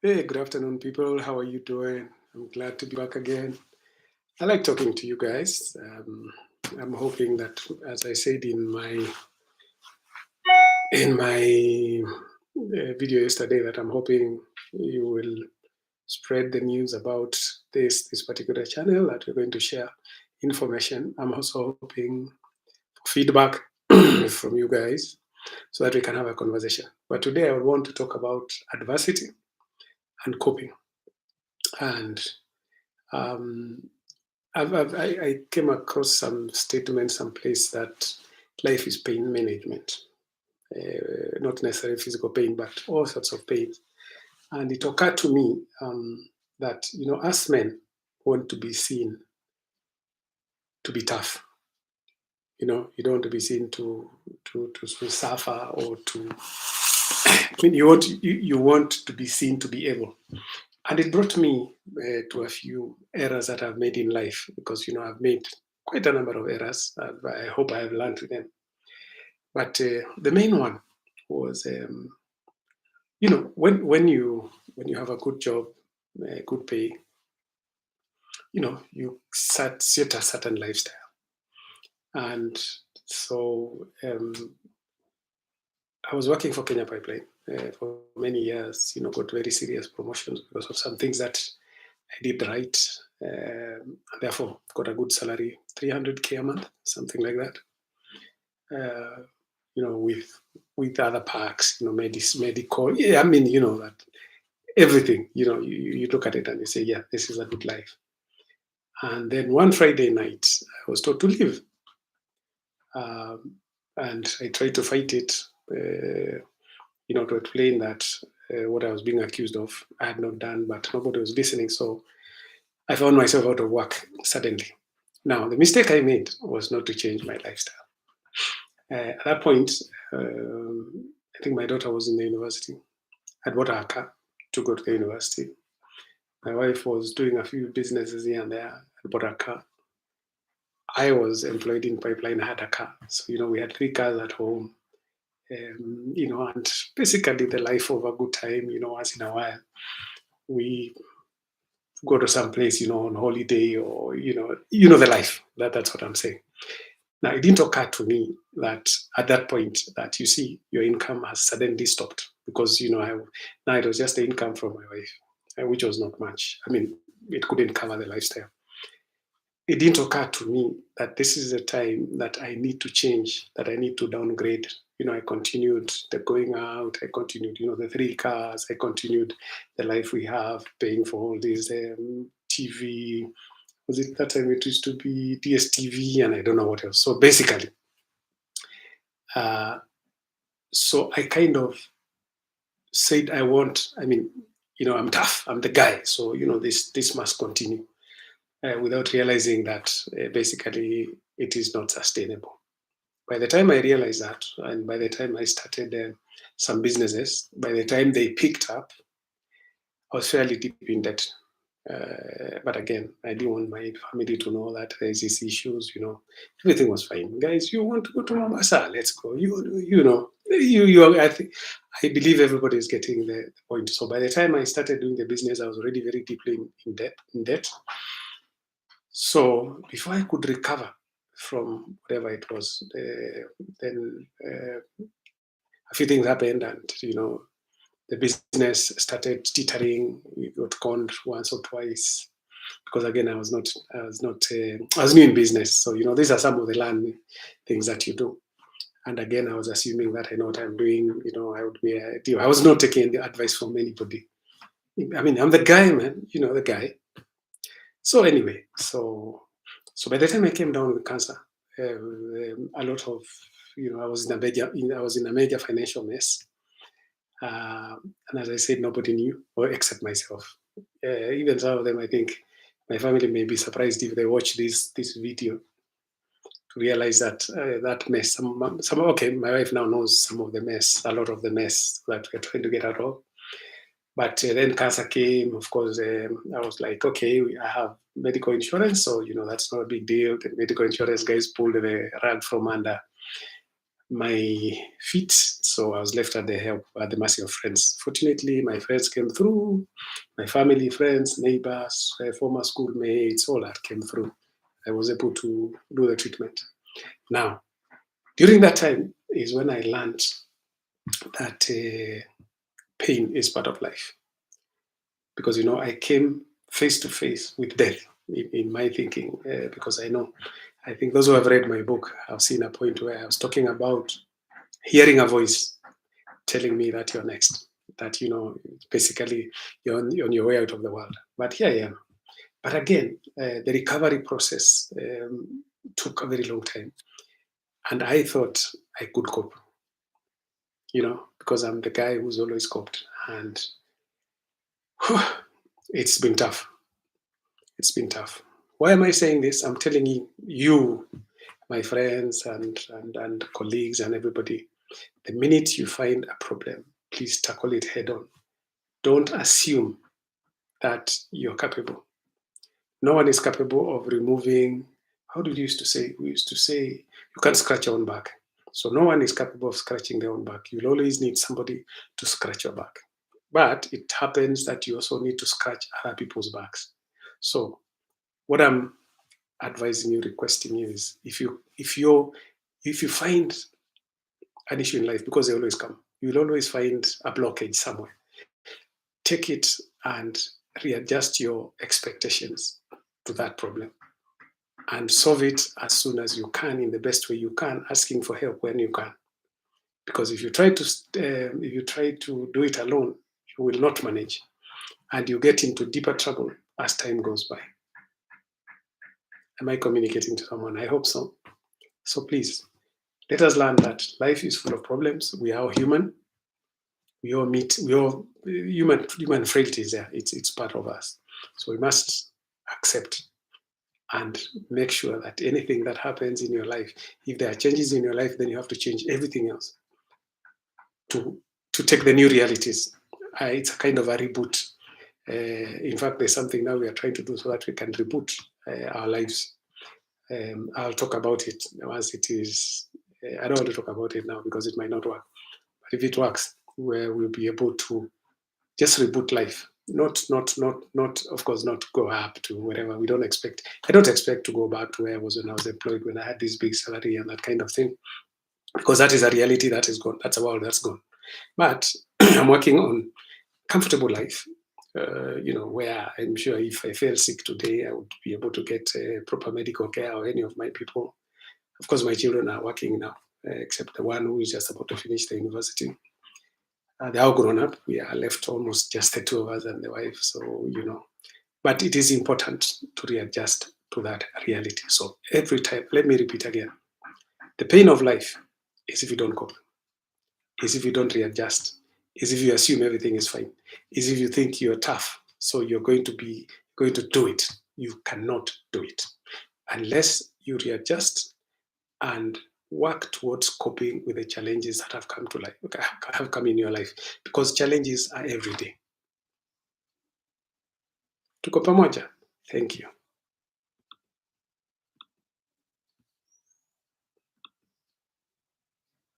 Hey, good afternoon, people. How are you doing? I'm glad to be back again. I like talking to you guys. I'm hoping that, as I said in my video yesterday, that I'm hoping you will spread the news about this particular channel that we're going to share information. I'm also hoping for feedback from you guys so that we can have a conversation. But today I want to talk about adversity and coping. And um, I came across some statements, some place that life is pain management, not necessarily physical pain, but all sorts of pains. And it occurred to me that us men want to be seen to be tough. You don't want to be seen to suffer or to. I mean, you want to be seen to be able. And it brought me to a few errors that I've made in life because I've made quite a number of errors. I hope I have learned with them. But the main one was, when you have a good job, good pay, you set a certain lifestyle, and so I was working for Kenya Pipeline for many years. Got very serious promotions because of some things that I did right, and therefore got a good salary, 300K a month, something like that. Uh, with other perks, medical. Yeah, I mean, that everything. You look at it and you say, yeah, this is a good life. And then one Friday night, I was told to leave, um, and I tried to fight it. To explain that what I was being accused of, I had not done, but nobody was listening. So I found myself out of work suddenly. Now, the mistake I made was not to change my lifestyle. At that point, I think my daughter was in the university. I bought her a car to go to the university. My wife was doing a few businesses here and there. I bought her a car. I was employed in Pipeline, I had a car. So, we had three cars at home. And basically the life of a good time, once in a while, we go to some place, on holiday or, the life. That's what I'm saying. Now, it didn't occur to me that at that point that your income has suddenly stopped because now it was just the income from my wife, which was not much. I mean, it couldn't cover the lifestyle. It didn't occur to me that this is a time that I need to change, that I need to downgrade. I continued the going out, I continued, the three cars, I continued the life we have, paying for all these TV. Was it that time it used to be DSTV and I don't know what else. So basically, uh, so I kind of said, I mean, I'm tough, I'm the guy. So, this must continue without realizing that basically it is not sustainable. By the time I realized that, and by the time I started some businesses, by the time they picked up, I was fairly deep in debt. But again, I didn't want my family to know that there's these issues. Everything was fine. Guys, you want to go to Mombasa? Let's go. I believe everybody is getting the point. So by the time I started doing the business, I was already very deeply in debt. So before I could recover from whatever it was, then a few things happened, and the business started teetering. We got conned once or twice because again, I was new in business. So these are some of the learning things that you do. And again, I was assuming that I know what I'm doing. I was not taking the advice from anybody. I mean, I'm the guy, man. The guy. So anyway, so by the time I came down with cancer, a lot of I was in a major financial mess. Uh, and as I said, nobody knew, or except myself. Even some of them, I think, my family may be surprised if they watch this video to realize that that mess. Okay, my wife now knows some of the mess, a lot of the mess that we're trying to get out of. But then cancer came. Of course, I was like, okay, I have medical insurance, so that's not a big deal. The medical insurance guys pulled the rug from under. my feet, so I was left at the mercy of friends. Fortunately, my friends came through, my family, friends, neighbors, former schoolmates, all that came through. I was able to do the treatment. Now, during that time is when I learned that pain is part of life. Because, I came face to face with death in my thinking, because I think those who have read my book have seen a point where I was talking about hearing a voice telling me that you're next, that, basically you're on your way out of the world. But here I am. But again, the recovery process took a very long time. And I thought I could cope, because I'm the guy who's always coped. And it's been tough. It's been tough. Why am I saying this? I'm telling you, my friends and colleagues and everybody, the minute you find a problem, please tackle it head on. Don't assume that you're capable. No one is capable of removing, how did you used to say? We used to say, you can't scratch your own back. So no one is capable of scratching their own back. You'll always need somebody to scratch your back. But it happens that you also need to scratch other people's backs. So what I'm advising you, requesting you is, if you find an issue in life, because they always come, you'll always find a blockage somewhere. Take it and readjust your expectations to that problem and solve it as soon as you can, in the best way you can, asking for help when you can. Because if you try to do it alone, you will not manage, and you get into deeper trouble as time goes by. Am I communicating to someone? I hope so. So please, let us learn that life is full of problems. We are all human. We all human frailty is there. It's part of us. So we must accept and make sure that anything that happens in your life, if there are changes in your life, then you have to change everything else to take the new realities. It's a kind of a reboot. In fact, there's something now we are trying to do so that we can reboot our lives. I'll talk about it once it is. I don't want to talk about it now because it might not work. But if it works, we'll be able to just reboot life. Not, of course, not go up to wherever. We don't expect. I don't expect to go back to where I was when I was employed, when I had this big salary and that kind of thing, because that is a reality that is gone. That's a world that's gone. But I'm working on comfortable life, where I'm sure if I fell sick today, I would be able to get proper medical care, or any of my people. Of course, my children are working now, except the one who is just about to finish the university. They're all grown up. We are left almost just the two of us and the wife. So, but it is important to readjust to that reality. So every time, let me repeat again, the pain of life is if you don't cope, is if you don't readjust, is if you assume everything is fine, is if you think you're tough, so you're going to do it. You cannot do it unless you readjust and work towards coping with the challenges that have come in your life, because challenges are every day. Tuko pamoja? Thank you.